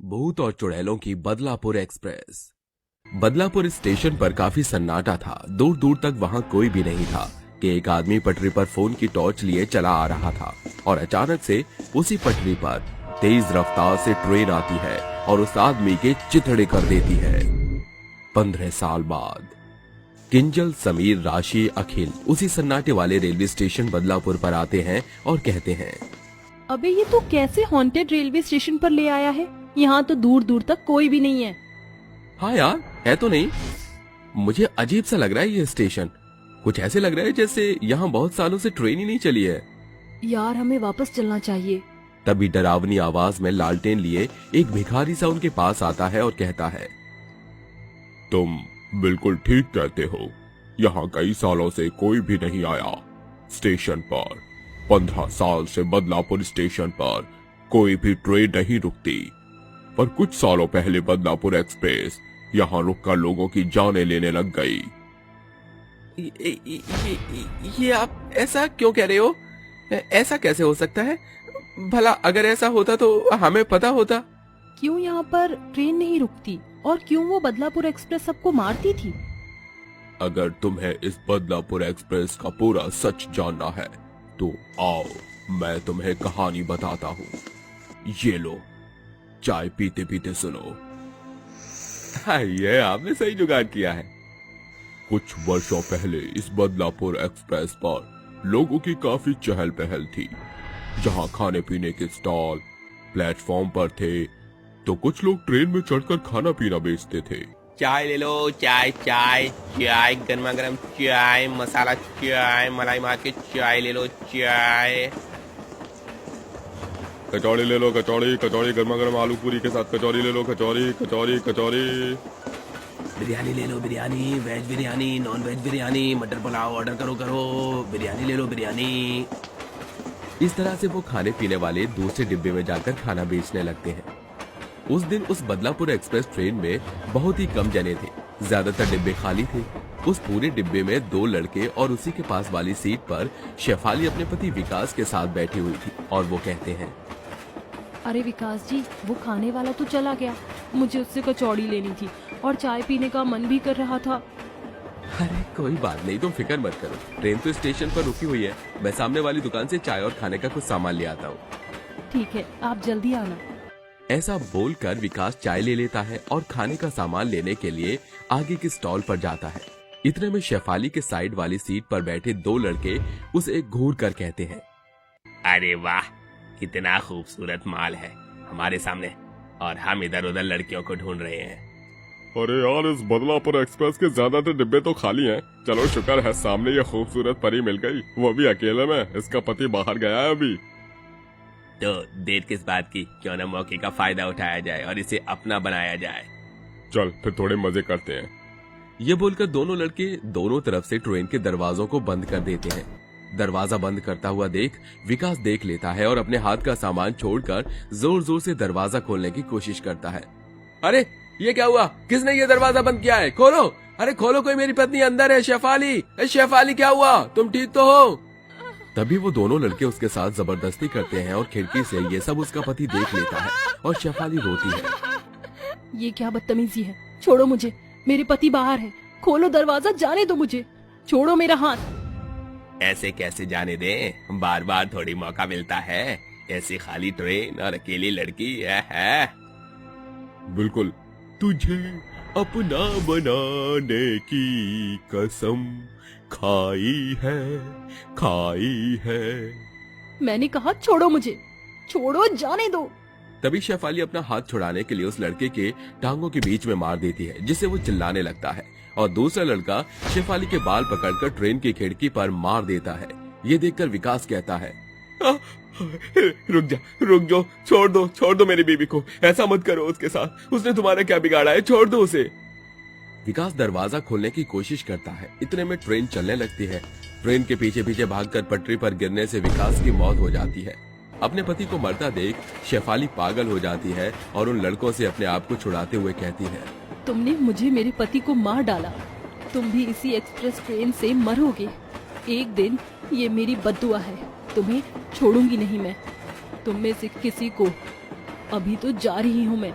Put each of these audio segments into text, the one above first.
भूत और चुड़ैलों की बदलापुर एक्सप्रेस। बदलापुर स्टेशन पर काफी सन्नाटा था। दूर दूर तक वहां कोई भी नहीं था कि एक आदमी पटरी पर फोन की टॉर्च लिए चला आ रहा था और अचानक से उसी पटरी पर तेज रफ्तार से ट्रेन आती है और उस आदमी के चिथड़े कर देती है। 15 साल बाद किंजल, समीर, राशि, अखिल उसी सन्नाटे वाले रेलवे स्टेशन बदलापुर पर आते हैं और कहते हैं, अबे ये तो कैसे हॉन्टेड रेलवे स्टेशन पर ले आया है? यहाँ तो दूर दूर तक कोई भी नहीं है। हाँ यार, है तो नहीं। मुझे अजीब सा लग रहा है ये स्टेशन। कुछ ऐसे लग रहा है जैसे यहाँ बहुत सालों से ट्रेन ही नहीं चली है। यार हमें वापस चलना चाहिए। तभी डरावनी आवाज में लालटेन लिए एक भिखारी सा उनके पास आता है और कहता है, तुम बिल्कुल ठीक कहते हो। यहाँ कई सालों से कोई भी नहीं आया। स्टेशन पर 15 साल से बदलापुर स्टेशन पर कोई भी ट्रेन नहीं रुकती। पर कुछ सालों पहले बदलापुर एक्सप्रेस यहाँ रुककर लोगों की जानें लेने लग गई। ये आप ऐसा क्यों कह रहे हो? ऐसा कैसे हो सकता है? भला अगर ऐसा होता तो हमें पता होता। क्यों यहाँ पर ट्रेन नहीं रुकती और क्यों वो बदलापुर एक्सप्रेस सबको मारती थी? अगर तुम्हें इस बदलापुर एक्सप्रेस का पूरा सच जानना है तो आओ मैं तुम्हें कहानी बताता हूँ। ये लो, चाय पीते पीते सुनो। ये आपने सही जुगाड़ किया है। कुछ वर्षों पहले इस बदलापुर एक्सप्रेस पर लोगों की काफी चहल पहल थी। जहाँ खाने पीने के स्टॉल प्लेटफॉर्म पर थे तो कुछ लोग ट्रेन में चढ़कर खाना पीना बेचते थे। चाय ले लो, चाय चाय चाय, गर्मा गर्म चाय, मसाला चाय, मलाई मार के चाय ले लो, चाय। कचौड़ी ले लो, कचौड़ी कचौड़ी, गर्मा गर्म आलू पूरी के साथ कचौड़ी ले लो, कचौड़ी कचौड़ी कचौड़ी। बिरयानी ले लो, biryani, veg biryani, non veg biryani, मटर पुलाव ऑर्डर करो करो, बिरयानी ले लो, बिरयानी। इस तरह से वो खाने पीने वाले दूसरे डिब्बे में जाकर खाना बेचने लगते हैं। उस दिन उस बदलापुर एक्सप्रेस ट्रेन में बहुत ही कम जने थे। ज्यादातर डिब्बे खाली थे। उस पूरे डिब्बे में 2 लड़के और उसी के पास वाली सीट पर शेफाली अपने पति विकास के साथ बैठी हुई थी और वो कहते हैं, अरे विकास जी, वो खाने वाला तो चला गया। मुझे उससे कचौड़ी लेनी थी और चाय पीने का मन भी कर रहा था। अरे कोई बात नहीं, तुम फिक्र मत करो। ट्रेन तो स्टेशन पर रुकी हुई है। मैं सामने वाली दुकान से चाय और खाने का कुछ सामान ले आता हूँ। ठीक है, आप जल्दी आना। ऐसा बोलकर विकास चाय ले लेता है और खाने का सामान लेने के लिए आगे के स्टॉल पर जाता है। इतने में शेफाली के साइड वाली सीट पर बैठे 2 लड़के उसे घूर कर कहते हैं, अरे वाह, कितना खूबसूरत माल है हमारे सामने और हम इधर उधर लड़कियों को ढूंढ रहे हैं। अरे यार, इस बदलापुर एक्सप्रेस के ज्यादातर डिब्बे तो खाली हैं। चलो शुक्र है सामने ये खूबसूरत परी मिल गई, वो भी अकेले में। इसका पति बाहर गया है अभी। तो देर किस बात की, क्यों न मौके का फायदा उठाया जाए और इसे अपना बनाया जाए। चल फिर थोड़े मजे करते हैं। ये बोलकर दोनों लड़के दोनों तरफ से ट्रेन के दरवाजों को बंद कर देते हैं। दरवाजा बंद करता हुआ देख विकास देख लेता है और अपने हाथ का सामान छोड़कर जोर जोर से दरवाजा खोलने की कोशिश करता है। अरे ये क्या हुआ? किसने ये दरवाजा बंद किया है? खोलो, अरे खोलो, कोई मेरी पत्नी अंदर है। शेफाली, शेफाली क्या हुआ? तुम ठीक तो हो? तभी वो दोनों लड़के उसके साथ जबरदस्ती करते हैं और खिड़की से ये सब उसका पति देख लेता है और शेफाली रोती है। ये क्या बदतमीजी है? छोड़ो मुझे, मेरे पति बाहर है। खोलो दरवाजा, जाने दो मुझे, छोड़ो मेरा हाथ। ऐसे कैसे जाने दे? बार बार थोड़ी मौका मिलता है। ऐसी खाली ट्रेन और अकेली लड़की है। बिल्कुल, तुझे अपना बनाने की कसम खाई है। मैंने कहा छोड़ो मुझे, छोड़ो, जाने दो। तभी शेफाली अपना हाथ छुड़ाने के लिए उस लड़के के टांगों के बीच में मार देती है, जिससे वो चिल्लाने लगता है और दूसरा लड़का शेफाली के बाल पकड़कर ट्रेन की खिड़की पर मार देता है। ये देखकर विकास कहता है, रुक जाओ, छोड़ दो मेरी बीवी को। ऐसा मत करो उसके साथ, उसने तुम्हारा क्या बिगाड़ा है? छोड़ दो उसे। विकास दरवाजा खोलने की कोशिश करता है। इतने में ट्रेन चलने लगती है। ट्रेन के पीछे पीछे भागकर पटरी पर गिरने से विकास की मौत हो जाती है। अपने पति को मरता देख शेफाली पागल हो जाती है और उन लड़कों से अपने आप को छुड़ाते हुए कहती है, तुमने मुझे मेरे पति को मार डाला, तुम भी इसी एक्सप्रेस ट्रेन से मरोगे। एक दिन ये मेरी बद्दुआ है, तुम्हें छोड़ूंगी नहीं मैं। तुम में से किसी को अभी तो जा रही हूँ मैं।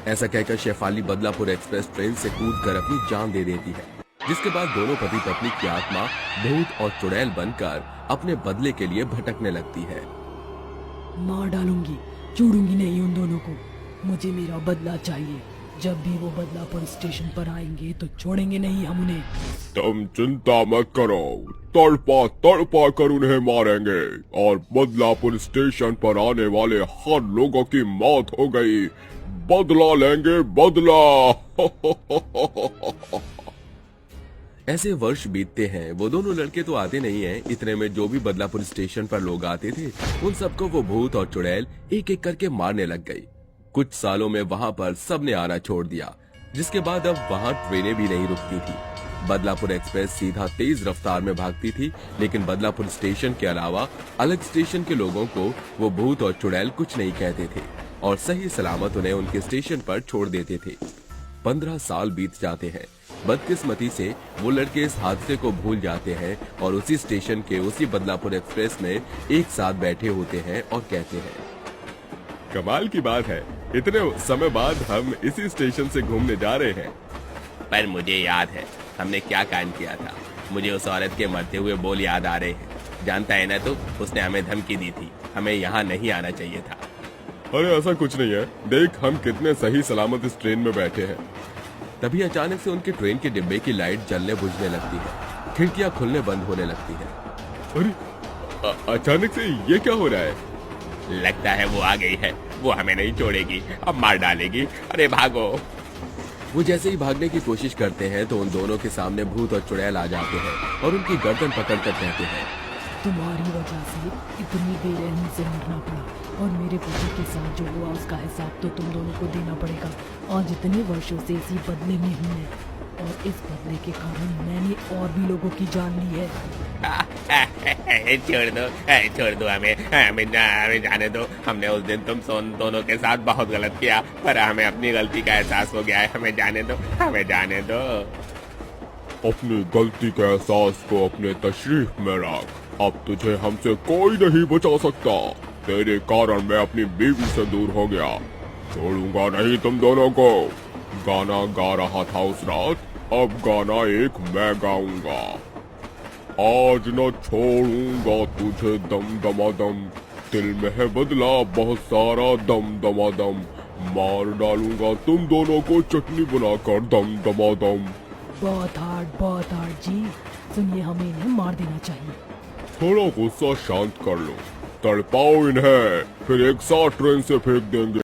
ऐसा कहकर शेफाली बदलापुर एक्सप्रेस ट्रेन से कूदकर अपनी जान दे देती है, जिसके बाद दोनों पति पत्नी की आत्मा भूत और चुड़ैल बनकर अपने बदले के लिए भटकने लगती है। मार डालूंगी, छोड़ूंगी नहीं उन दोनों को। मुझे मेरा बदला चाहिए। जब भी वो बदलापुर स्टेशन पर आएंगे तो छोड़ेंगे नहीं हम उन्हें। तुम चिंता मत करो, तड़पा तड़पा कर उन्हें मारेंगे और बदलापुर स्टेशन पर आने वाले हर लोगों की मौत हो गई। बदला लेंगे, बदला। ऐसे वर्ष बीतते हैं, वो दोनों लड़के तो आते नहीं हैं। इतने में जो भी बदलापुर स्टेशन पर लोग आते थे, उन सबको वो भूत और चुड़ैल एक एक करके मारने लग गई। कुछ सालों में वहां पर सबने आना छोड़ दिया, जिसके बाद अब वहां ट्रेनें भी नहीं रुकती थी। बदलापुर एक्सप्रेस सीधा तेज रफ्तार में भागती थी, लेकिन बदलापुर स्टेशन के अलावा अलग स्टेशन के लोगों को वो भूत और चुड़ैल कुछ नहीं कहते थे और सही सलामत उन्हें उनके स्टेशन पर छोड़ देते थे। 15 साल बीत जाते हैं। बदकिस्मती से वो लड़के इस हादसे को भूल जाते हैं और उसी स्टेशन के उसी बदलापुर एक्सप्रेस में एक साथ बैठे होते हैं और कहते हैं, कमाल की बात है, इतने समय बाद हम इसी स्टेशन से घूमने जा रहे हैं। पर मुझे याद है हमने क्या कांड किया था। मुझे उस औरत के मरते हुए बोल याद आ रहे हैं। जानता है ना तू, उसने हमें धमकी दी थी, हमें यहाँ नहीं आना चाहिए था। अरे ऐसा कुछ नहीं है, देख हम कितने सही सलामत इस ट्रेन में बैठे हैं। तभी अचानक से उनके ट्रेन के डिब्बे की लाइट जलने बुझने लगती है, खिड़कियां खुलने बंद होने लगती है। अरे अचानक से ये क्या हो रहा है? लगता है वो आ गई है, वो हमें नहीं छोड़ेगी, अब मार डालेगी। अरे भागो। वो जैसे ही भागने की कोशिश करते हैं तो उन दोनों के सामने भूत और चुड़ैल आ जाते हैं और उनकी गर्दन पकड़कर कहते हैं, तुम्हारी वजह से इतनी बेरहमी से मरना पड़ा और मेरे पति के साथ जो हुआ उसका हिसाब तो तुम दोनों को देना पड़ेगा। आज इतने वर्षों से इसी बदले में हूँ मैं, और इस बदले के कारण मैंने और भी लोगों की जान ली है। छोड़ दो हमें जाने दो। हमने उस दिन तुम दोनों के साथ बहुत गलत किया, पर हमें अपनी गलती का एहसास हो गया है। हमें जाने दो, हमें जाने दो। अपनी गलती के एहसास को अपने तशरीफ में रख। अब तुझे हमसे कोई नहीं बचा सकता। तेरे कारण मैं अपनी बीवी से दूर हो गया। छोड़ूंगा नहीं तुम दोनों को। गाना गा रहा था उस रात, अब गाना एक मैं गाऊंगा। आज न छोड़ूंगा तुझे दम दमादम, दिल में है बदला बहुत सारा दम दमादम। मार डालूंगा तुम दोनों को चटनी बनाकर दम दमादम। बहुत हार्ड जी। सुनिए, हमें इन्हें मार देना चाहिए। थोड़ा गुस्सा शांत कर लो, तड़पाओ इन्हें, फिर एक साथ ट्रेन से फेंक देंगे।